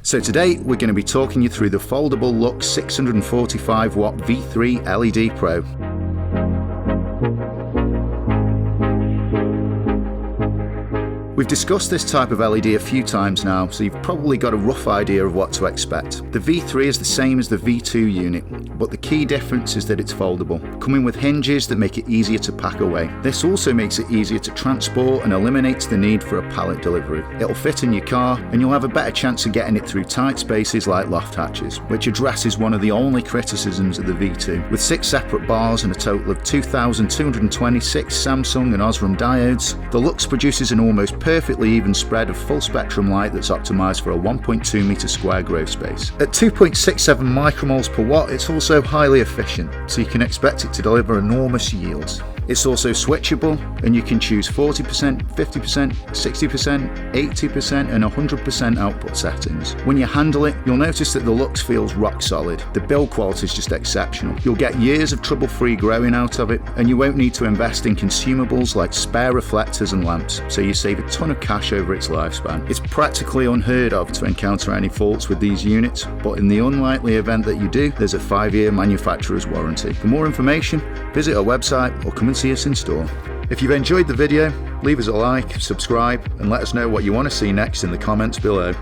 So today we're going to be talking you through the foldable Luxx 645 watt V3 LED Pro. We've discussed this type of LED a few times now, so you've probably got a rough idea of what to expect. The V3 is the same as the V2 unit, but the key difference is that it's foldable, coming with hinges that make it easier to pack away. This also makes it easier to transport and eliminates the need for a pallet delivery. It'll fit in your car, and you'll have a better chance of getting it through tight spaces like loft hatches, which addresses one of the only criticisms of the V2. With 6 separate bars and a total of 2,226 Samsung and Osram diodes, the Luxx produces an almost perfectly even spread of full spectrum light that's optimized for a 1.2 meter square growth space. At 2.67 micromoles per watt, it's also highly efficient, so you can expect it to deliver enormous yields. It's also switchable, and you can choose 40%, 50%, 60%, 80% and 100% output settings. When you handle it, you'll notice that the Luxx feels rock solid. The build quality is just exceptional. You'll get years of trouble-free growing out of it, and you won't need to invest in consumables like spare reflectors and lamps, so you save a ton of cash over its lifespan. It's practically unheard of to encounter any faults with these units, but in the unlikely event that you do, there's a 5-year manufacturer's warranty. For more information, visit our website or come and see us in store. If you've enjoyed the video, leave us a like, subscribe, and let us know what you want to see next in the comments below.